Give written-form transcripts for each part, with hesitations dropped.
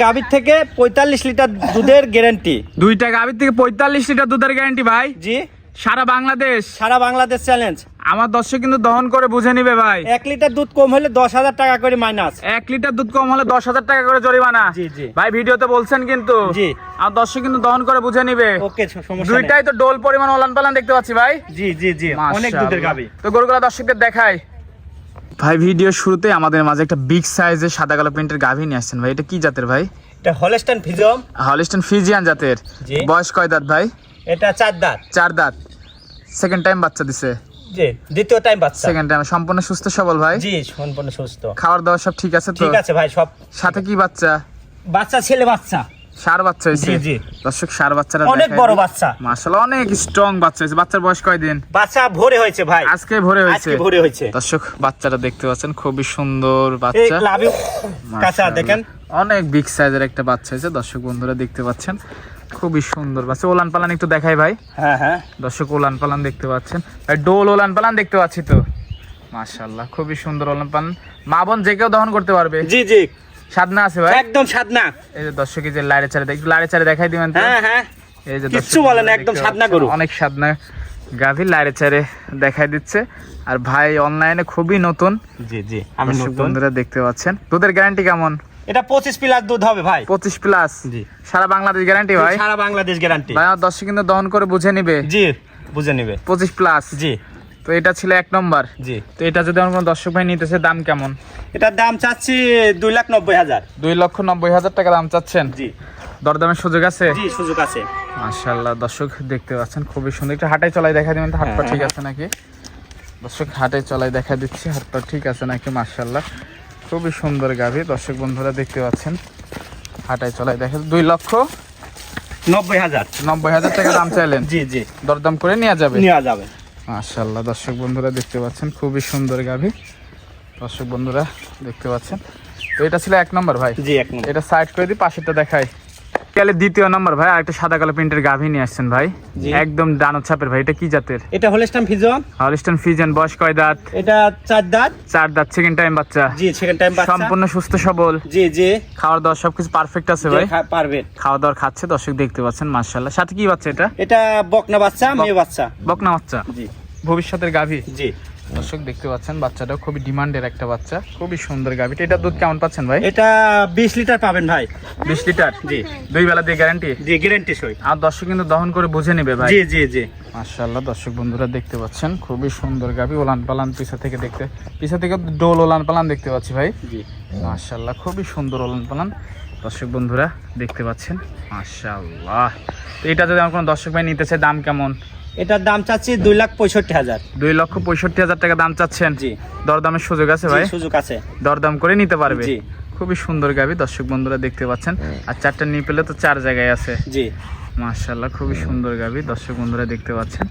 গাভীর থেকে 45 লিটার দুধের গ্যারান্টি। দুইটা গাভীর থেকে 45 লিটার দুধের গ্যারান্টি ভাই। জি, সারা বাংলাদেশ চ্যালেঞ্জ। আমার দর্শক কিন্তু দহন করে বুঝে নিবে ভাই। 1 লিটার দুধ কম হলে 10,000 টাকা করে মাইনাস। 1 লিটার দুধ কম হলে 10,000 টাকা করে জরিমানা। জি জি ভাই ভিডিওতে বলছেন কিন্তু। জি, আর দর্শক কিন্তু দহন করে বুঝে নিবে। ওকে, সমস্যা নেই। দুইটাই তো ডোল পরিমাণ ওলান পালান দেখতে পাচ্ছি ভাই। জি জি জি, অনেক দুধের গাভী। তো গরুগুলা দর্শকদের দেখাই ভাই। ভিডিও শুরুতে আমাদের মাঝে একটা বিগ সাইজের সাদা কালো প্রিন্টের গাভী নিয়ে আসছেন ভাই। এটা কি জাতের ভাই? এটা হলস্টাইন ফ্রিজিয়ান। হলস্টাইন ফ্রিজিয়ান জাতের। জি। বয়স কয় দাঁত ভাই? এটা 4 দাঁত। 4 দাঁত। সেকেন্ড টাইম বাচ্চা দিছে। জি, দ্বিতীয় টাইম বাচ্চা। Second time. সম্পূর্ণ সুস্থ সবল ভাই? জি, সম্পূর্ণ সুস্থ। খাওয়ার দাওয়া সব ঠিক আছে তো? ঠিক আছে ভাই, সব। সাথে কি বাচ্চা? বাচ্চা ছেলে বাচ্চা। ষাঁড় বাচ্চা হইছে। জি জি, দর্শক ষাঁড় বাচ্চাটা অনেক বড় বাচ্চা। মাশাআল্লাহ অনেক স্ট্রং বাচ্চা হইছে। বাচ্চার বয়স কয় দিন? বাচ্চা ভোরে হয়েছে ভাই। আজকে ভোরে হয়েছে। আজকে ভোরে হয়েছে। দর্শক বাচ্চাটা দেখতে পাচ্ছেন, খুবই সুন্দর বাচ্চা। এই লাভি কাঁচা দেখেন, অনেক বিগ সাইজের একটা বাচ্চা হয়েছে। দর্শক বন্ধুরা দেখতে পাচ্ছেন, খুবই সুন্দর বাচ্চা। ওলান পালান একটু দেখাই ভাই। হ্যাঁ হ্যাঁ, দর্শক ওলান পালান দেখতে পাচ্ছেন ভাই। ডোল ওলান পালান দেখতে পাচ্ছি তো। মাশাআল্লাহ খুবই সুন্দর ওলান পালান। মা বোন যে কেউ দহন করতে পারবে। জি জি, সাদনা আছে ভাই, একদম সাদনা। এই যে দর্শক এই যে লাড়ে চাড়ে একটু লাড়ে চাড়ে দেখাই দিবেন তো। হ্যাঁ হ্যাঁ, এই যে কিচ্ছু বলে না, একদম সাদনা গরু। অনেক সাদনা গাভী লাড়ে চাড়ে দেখাই দিচ্ছে। আর ভাই অনলাইনে খুবই নতুন। জি জি, আমি দর্শক নতুন। বন্ধুরা দেখতে পাচ্ছেন। দুধের গ্যারান্টি কেমন? এটা 25 প্লাস দুধ হবে ভাই। 25 প্লাস। জি, সারা বাংলাদেশ গ্যারান্টি ভাই। সারা বাংলাদেশ গ্যারান্টি ভাই আমার দর্শক কিন্তু দহন করে বুঝে নিবে। জি, বুঝে নেবে। 25 প্লাস। জি তো এটা ছিল 1 নম্বর। জি, তো এটা যদি আমার কোনো দর্শক ভাই নিতেছে দাম কেমন? এটার দাম চাচ্ছি 2,90,000। 2,90,000 টাকা দাম চাচ্ছেন? জি দরদামের সুযোগ আছে? জি, সুযোগ আছে। মাশাআল্লাহ দর্শক দেখতে পাচ্ছেন, খুবই সুন্দর। একটু হাঁটাই চলাই দেখা দিবেন তো, হাত পা ঠিক আছে নাকি? দর্শক হাঁটাই চলাই দেখা দিচ্ছি, হাত পা ঠিক আছে নাকি? মাশাআল্লাহ খুবই সুন্দর গাভী। দর্শক বন্ধুরা দেখতে পাচ্ছেন, হাঁটাই চলাই দেখা। 2,90,000 টাকা দাম চাইলেন? জি জি, দরদাম করে নেওয়া যাবে? নেওয়া যাবে। মাশাআল্লাহ দর্শক বন্ধুরা দেখতে পাচ্ছেন, খুবই সুন্দর গাভী। দর্শক বন্ধুরা দেখতে পাচ্ছেন। তো এটা ছিল 1 নম্বর ভাই। জি, 1 নম্বর। এটা সাইড করে দিই, পাশেরটা দেখাই। তাহলে 2য় নম্বর ভাই আরেকটা সাদা কালো প্রিন্টের গাভী নিয়ে আসছেন ভাই। একদম ডানো ছাপের ভাই। এটা কি জাতের? এটা হলস্টাইন ফ্রিজিয়ান। Holstein Friesian. বয়স কয় দাঁত? এটা 4 দাঁত। 4 দাঁত। সেকেন্ড টাইম বাচ্চা? জি, সেকেন্ড টাইম বাচ্চা। সম্পূর্ণ সুস্থ সবল? জি জি, খাওয়ার দাওয়া সবকিছু পারফেক্ট আছে ভাই? পারবে। খাওয়া দাওয়া খাচ্ছে। দর্শক দেখতে পাচ্ছেন মাশাআল্লাহ। সাথে কি বাচ্চা এটা? এটা বকনা বাচ্চা, মেয়ে বাচ্চা। বকনা বাচ্চা। জি, ভবিষ্যতের গাভী। জি, দর্শক দেখতে পাচ্ছেন বাচ্চাটা খুবই ডিমান্ডের একটা বাচ্চা, খুবই সুন্দর গাভীটা। এটা দুধ কেমন পাচ্ছেন ভাই? এটা 20 লিটার পাবেন ভাই। 20 লিটার? জি, 2 বেলা দিয়ে গ্যারান্টি? জি, গ্যারান্টি সই। আর দর্শক কিন্তু দহন করে বুঝে নেবে ভাই। জি জি জি, মাশাআল্লাহ দর্শক বন্ধুরা দেখতে পাচ্ছেন, খুবই সুন্দর গাভী। ওলান পালান পিছা থেকে ডোল ওলান পালান দেখতে পাচ্ছি ভাই। জি, মাশাআল্লাহ খুবই সুন্দর ওলান পালান। দর্শক বন্ধুরা দেখতে পাচ্ছেন মাশাআল্লাহ। তো এটা যদি আমার কোনো দর্শক ভাই নিতে চায় দাম কেমন? এটার দাম চাচ্ছি 2,65,000। 2,65,000 টাকা দাম চাচ্ছেন? জি, দরদামের সুযোগ আছে ভাই? সুযোগ আছে। দরদাম করে নিতে পারবে? জি, খুবই সুন্দর গাভী। দর্শক বন্ধুরা দেখতে পাচ্ছেন। আর 4টা নিয়ে পেলে তো 4 জায়গায় আছে। জি, মাশাআল্লাহ খুবই সুন্দর গাভী। দর্শক বন্ধুরা দেখতে পাচ্ছেন,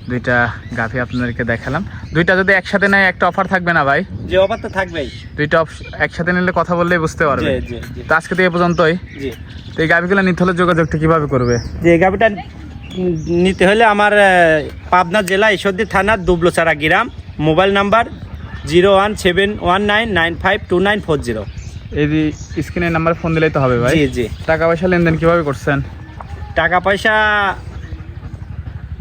2টা গাভী আপনাদেরকে দেখালাম। 2টা যদি একসাথে নেয় একটা অফার থাকবে না ভাই? যে অফার তো থাকবেই। 2টা একসাথে নিলে কথা বললেই বুঝতে পারবে। জি জি জি, তো আজকে তো এই পর্যন্তই। জি, তো এই গাভীগুলো নিতে হলে যোগাযোগটা কিভাবে করবে? যে গাভিটা নিতে হলে আমার পাবনা জেলা ঈশ্বরদী থানা দুবলোচারা গ্রাম, মোবাইল নাম্বার 01719952940। এই স্ক্রিনের নাম্বার ফোন দিলেই তো হবে ভাই? জি জি। টাকা পয়সা লেনদেন কিভাবে করছেন? টাকা পয়সা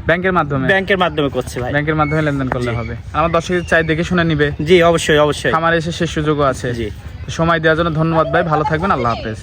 ব্যাংকের মাধ্যমে? ব্যাংকের মাধ্যমে করছে ভাই। ব্যাংকের মাধ্যমে লেনদেন করলে জি। হবে। আমার দর্শক চাই দেখে শুনে নিবে? জি, অবশ্যই অবশ্যই। খামারে এসে সে সুযোগও আছে। জি, সময় দেওয়ার জন্য ধন্যবাদ ভাই, ভালো থাকবেন, আল্লাহ হাফেজ।